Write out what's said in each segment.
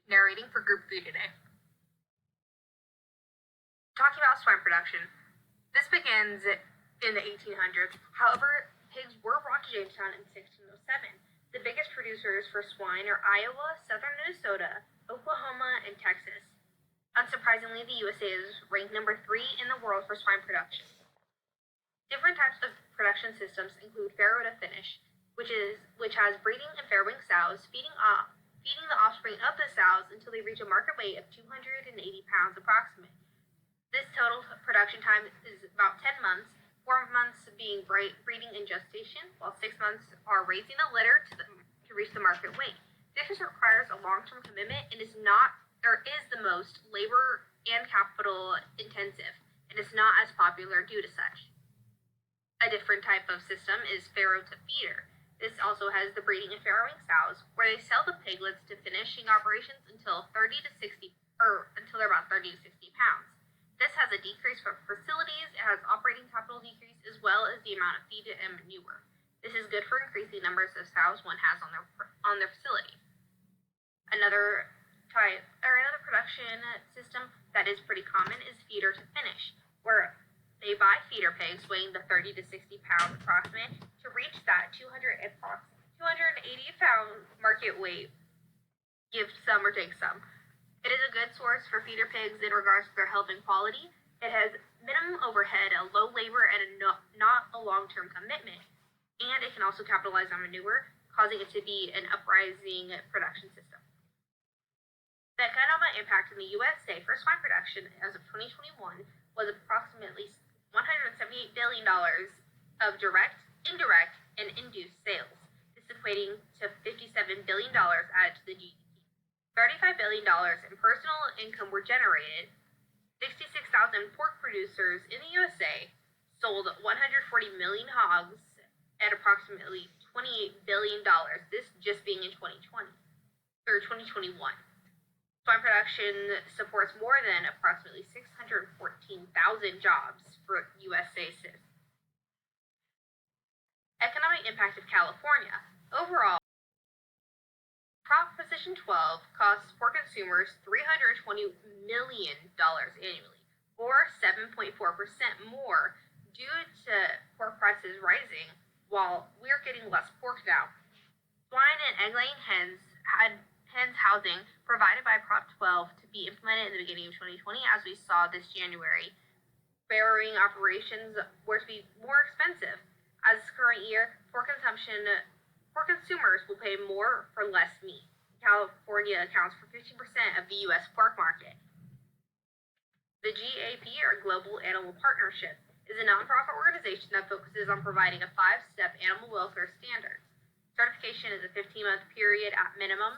narrating for Group 3 today. Talking about swine production, this begins in the 1800s. However, pigs were brought to Jamestown in 1607. The biggest producers for swine are Iowa, southern Minnesota, Oklahoma, and Texas. Unsurprisingly, the USA is ranked number 3 in the world for swine production. Different types of production systems include farrow to finish, which has breeding and farrowing sows, feeding the offspring of the sows until they reach a market weight of 280 pounds approximately. This total production time is about 10 months, 4 months being breeding and gestation, while 6 months are raising the litter to reach the market weight. This requires a long-term commitment and is the most labor and capital intensive, and is not as popular due to such. A different type of system is farrow to feeder. This also has the breeding and farrowing sows, where they sell the piglets to finishing operations until they're about 30 to 60 pounds. This has a decrease for facilities, it has operating capital decrease, as well as the amount of feed and manure. This is good for increasing numbers of sows one has on their facility. Another production system that is pretty common is feeder to finish, where they buy feeder pigs weighing the 30 to 60 pound approximate to reach that 280 pound market weight. Give some or take some. It is a good source for feeder pigs in regards to their health and quality. It has minimum overhead, a low labor, and not a long-term commitment. And it can also capitalize on manure, causing it to be an uprising production system. The economic impact in the USA for swine production as of 2021 was approximately $178 billion of direct, indirect, and induced sales. This equating to $57 billion added to the GDP. $35 billion in personal income were generated. 66,000 pork producers in the USA sold 140 million hogs at approximately $28 billion, this just being in 2021. Swine production supports more than approximately 614,000 jobs for USA citizens. Economic impact of California. Overall, Proposition 12 costs poor consumers $320 million annually, or 7.4% more due to pork prices rising, while we're getting less pork now. Swine and egg-laying hens had housing provided by Prop 12 to be implemented in the beginning of 2020, as we saw this January. Farrowing operations were to be more expensive. As this current year, pork consumers will pay more for less meat. California accounts for 15% of the U.S. pork market. The GAP, or Global Animal Partnership, is a nonprofit organization that focuses on providing a 5-step animal welfare standard. Certification is a 15-month period at minimum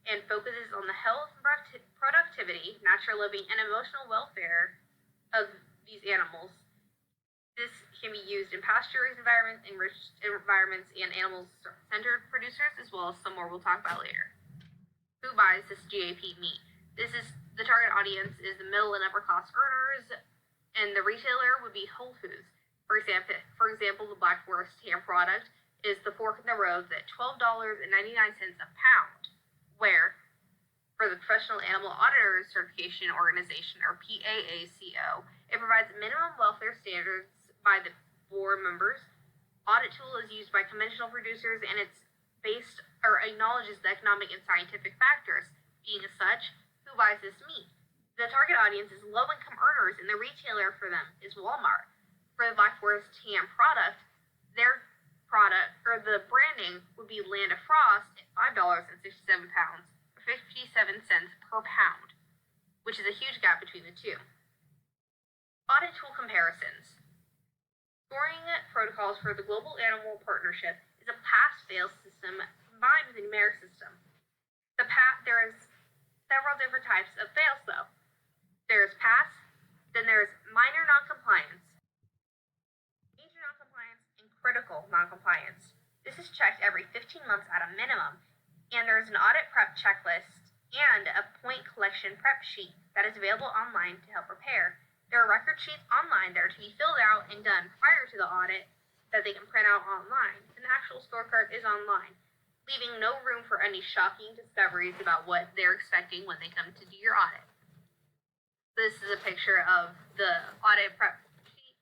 and focuses on the health, productivity, natural living, and emotional welfare of these animals. This can be used in pasture-raised environments, enriched environments, and animal-centered producers, as well as some more we'll talk about later. Who buys this GAP meat? The target audience is the middle and upper class earners, and the retailer would be Whole Foods. For example, the Black Forest ham product is the fork in the road at $12.99 a pound, where for the Professional Animal Auditors Certification Organization, or PAACO, it provides minimum welfare standards by the board members. Audit tool is used by conventional producers, and it's based or acknowledges the economic and scientific factors. Being as such, who buys this meat? The target audience is low-income earners, and the retailer for them is Walmart. For the Black Forest ham product, their product or the branding would be Land of Frost at $5.67 pounds, or 57 cents per pound, which is a huge gap between the two. Audit tool comparisons. Scoring protocols for the Global Animal Partnership is a pass-fail system combined with a numeric system. There is several different types of fails, though. There is pass, then there is minor noncompliance, major noncompliance, and critical noncompliance. This is checked every 15 months at a minimum, and there is an audit prep checklist and a point collection prep sheet that is available online to help prepare. There are record sheets online that are to be filled out and done prior to the audit that they can print out online, and the actual scorecard is online. leaving no room for any shocking discoveries about what they're expecting when they come to do your audit. This is a picture of the audit prep sheet.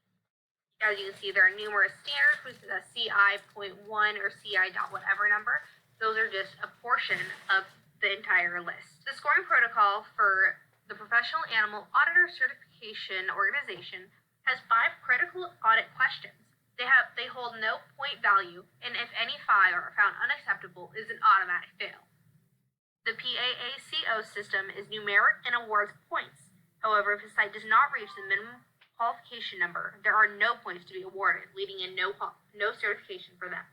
As you can see, there are numerous standards, which is a CI.1 or CI dot whatever number. Those are just a portion of the entire list. The scoring protocol for the Professional Animal Auditor Certification Organization has 5 critical audit questions. They hold no point value, and if any 5 are found unacceptable, is an automatic fail. The PAACO system is numeric and awards points. However, if a site does not reach the minimum qualification number, there are no points to be awarded, leaving in no certification for them.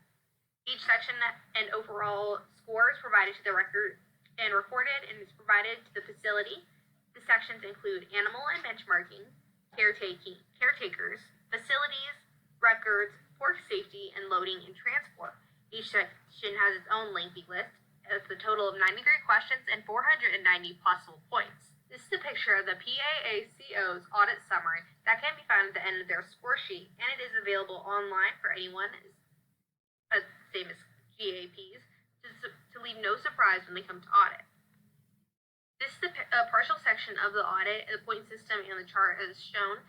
Each section and overall score is provided to the record and recorded and is provided to the facility. The sections include animal and benchmarking, caretakers, facilities, records, pork safety, and loading and transport. Each section has its own lengthy list. It has a total of 93 questions and 490 possible points. This is a picture of the PAACO's audit summary that can be found at the end of their score sheet, and it is available online for anyone, same as GAPs, to leave no surprise when they come to audit. This is a partial section of the audit. The point system in the chart is shown.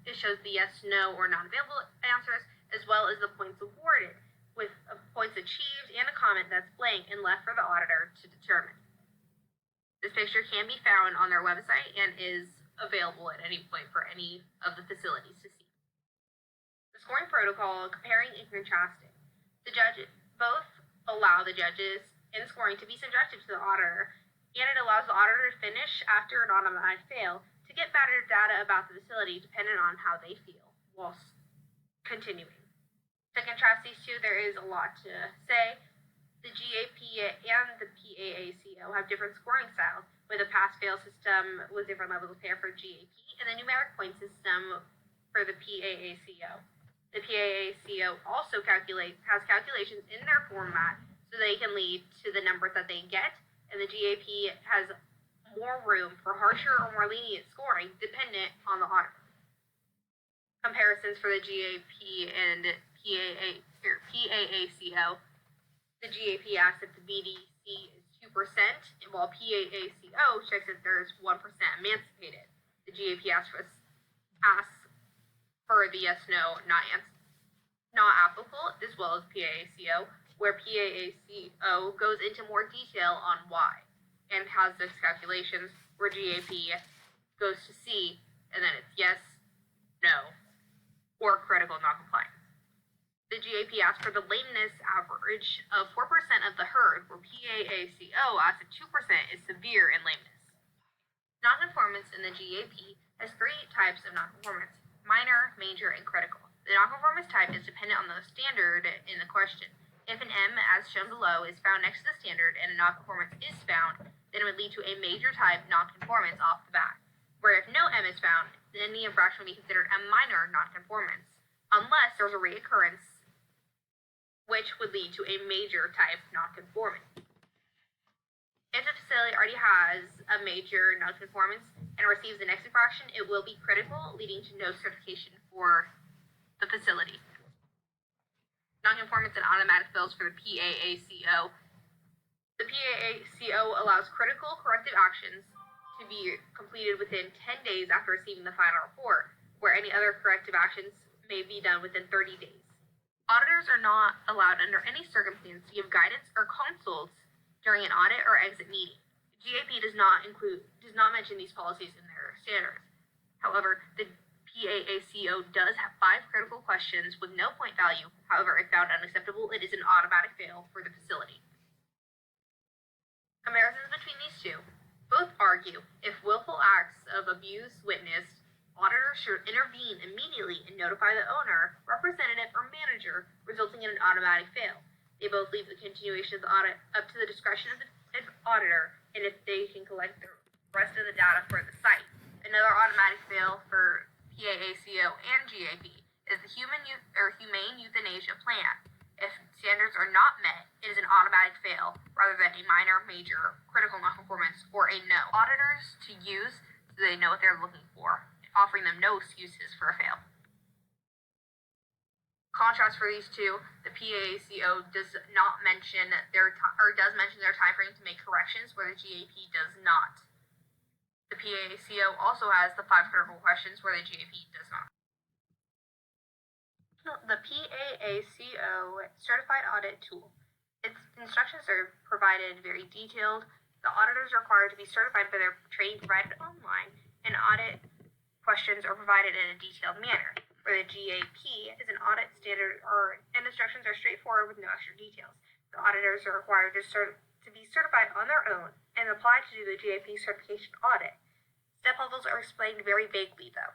It shows the yes, no, or not available answers, as well as the points awarded, with points achieved and a comment that's blank and left for the auditor to determine. This picture can be found on their website and is available at any point for any of the facilities to see. The scoring protocol, comparing and contrasting. The judges both allow the judges in scoring to be subjective to the auditor, and it allows the auditor to finish after an automatic fail to get better data about the facility depending on how they feel whilst continuing. To contrast these two, there is a lot to say. The GAP and the PAACO have different scoring styles, with a pass-fail system with different levels of fair for GAP and the numeric point system for the PAACO. The PAACO also has calculations in their format so they can lead to the numbers that they get, and the GAP has more room for harsher or more lenient scoring dependent on the auditor. Comparisons for the GAP and PAACO. The GAP asks if the BDC is 2%, while PAACO checks if there's 1% emancipated. The GAP asks for the yes, no, not applicable, as well as PAACO, where PAACO goes into more detail on why, and has those calculations, where GAP goes to C, and then it's yes, no, or critical noncompliance. The GAP asks for the lameness average of 4% of the herd, where PAACO asks if 2% is severe in lameness. Nonconformance in the GAP has 3 types of nonconformance: minor, major, and critical. The nonconformance type is dependent on the standard in the question. If an M, as shown below, is found next to the standard and a nonconformance is found, then it would lead to a major type nonconformance off the bat, where if no M is found, then the infraction would be considered a minor nonconformance, unless there's a reoccurrence, which would lead to a major type nonconformance. If the facility already has a major nonconformance and receives the next infraction, it will be critical, leading to no certification for the facility. Nonconformance and automatic fails for the PAACO. The PAACO allows critical corrective actions to be completed within 10 days after receiving the final report, where any other corrective actions may be done within 30 days. Auditors are not allowed under any circumstance to give guidance or consults during an audit or exit meeting. GAP does not mention these policies in their standards. However, the PAACO does have 5 critical questions with no point value. However, if found unacceptable, it is an automatic fail for the facility. Comparisons between these two. Both argue if willful acts of abuse witnessed, auditors should intervene immediately and notify the owner, representative, or manager, resulting in an automatic fail. They both leave the continuation of the audit up to the discretion of the auditor, and if they can collect the rest of the data for the site. Another automatic fail for PAACO and GAP is the humane euthanasia plan. If standards are not met, it is an automatic fail rather than a minor, major, critical nonconformance, or a no. Auditors to use so they know what they're looking for, offering them no excuses for a fail. Contrast for these two, the PAACO does not mention does mention their time frame to make corrections, where the GAP does not. The PAACO also has the 5 critical questions, where the GAP does not. The PAACO Certified Audit Tool. Its instructions are provided very detailed. The auditors are required to be certified by their training provided online, and audit questions are provided in a detailed manner. For the GAP is an audit standard, and instructions are straightforward with no extra details. The auditors are required to be certified on their own and apply to do the GAP certification audit. Step levels are explained very vaguely, though.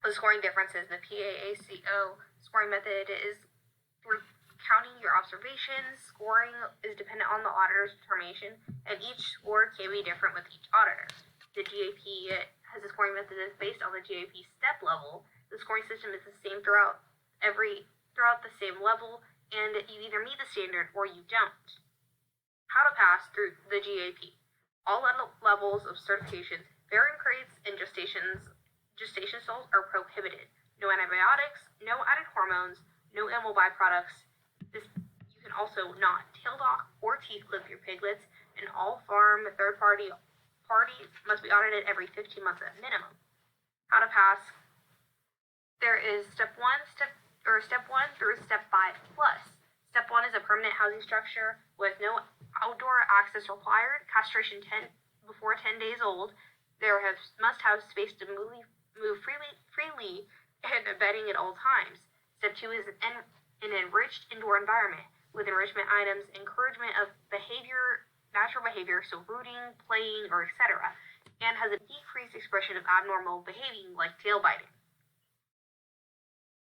The scoring differences. The PAACO scoring method is through counting your observations. Scoring is dependent on the auditor's determination, and each score can be different with each auditor. The GAP has a scoring method that is based on the GAP step level. The scoring system is the same throughout the same level, and you either meet the standard or you don't. How to pass through the GAP. All levels of certifications, varying rates, and gestation stalls are prohibited. No antibiotics, no added hormones, no animal byproducts. You can also not tail dock or teeth clip your piglets, and all farm third-party parties must be audited every 15 months at minimum. How to pass. There is step 1 through step 5 plus. Step 1 is a permanent housing structure with no outdoor access required. Castration before 10 days old. Must have space to move freely and bedding at all times. Step 2 is an enriched indoor environment with enrichment items, encouragement of natural behavior, so rooting, playing, or etc., and has a decreased expression of abnormal behaving like tail biting.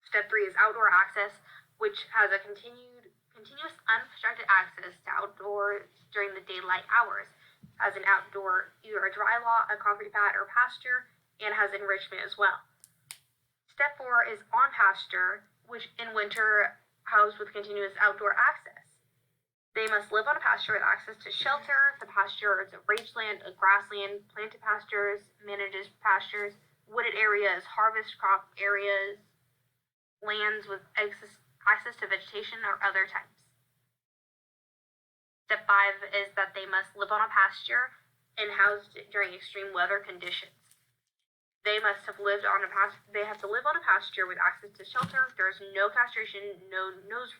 Step 3 is outdoor access, which has a continuous unobstructed access to outdoors during the daylight hours, has an outdoor, either a dry lot, a concrete pad, or pasture, and has enrichment as well. Step 4 is on pasture, which in winter housed with continuous outdoor access. They must live on a pasture with access to shelter. The pasture is a rangeland, a grassland, planted pastures, managed pastures, wooded areas, harvest crop areas, lands with access to vegetation or other types. Step 5 is that they must live on a pasture and housed during extreme weather conditions. They have to live on a pasture with access to shelter. There's no castration, no nose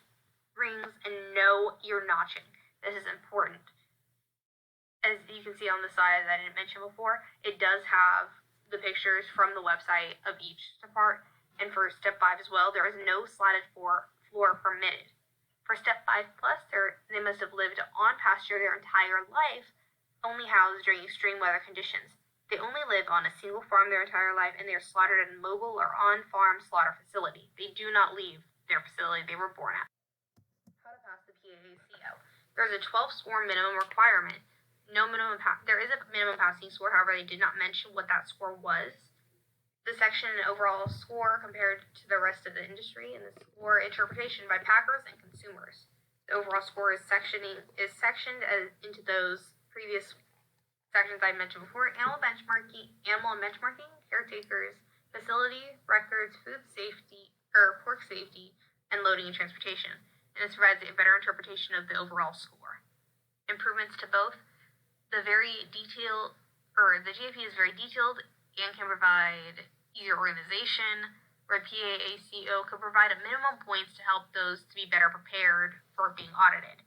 rings, and no ear notching. This is important. As you can see on the side that I didn't mention before, it does have the pictures from the website of each part. And for step 5 as well, there is no slatted floor permitted. For step 5 plus, they must have lived on pasture their entire life, only housed during extreme weather conditions. They only live on a single farm their entire life, and they are slaughtered at a mobile or on-farm slaughter facility. They do not leave their facility they were born at. How to pass the PAACO. There is a 12-score minimum requirement. There is a minimum passing score, however, they did not mention what that score was. The section and overall score compared to the rest of the industry, and the score interpretation by packers and consumers. The overall score is sectioned into those previous sections I mentioned before: animal and benchmarking, caretakers, facility, records, food safety, pork safety, and loading and transportation. And this provides a better interpretation of the overall score. Improvements to both. The GAP is very detailed and can provide easier organization, where PAACO could provide a minimum points to help those to be better prepared for being audited.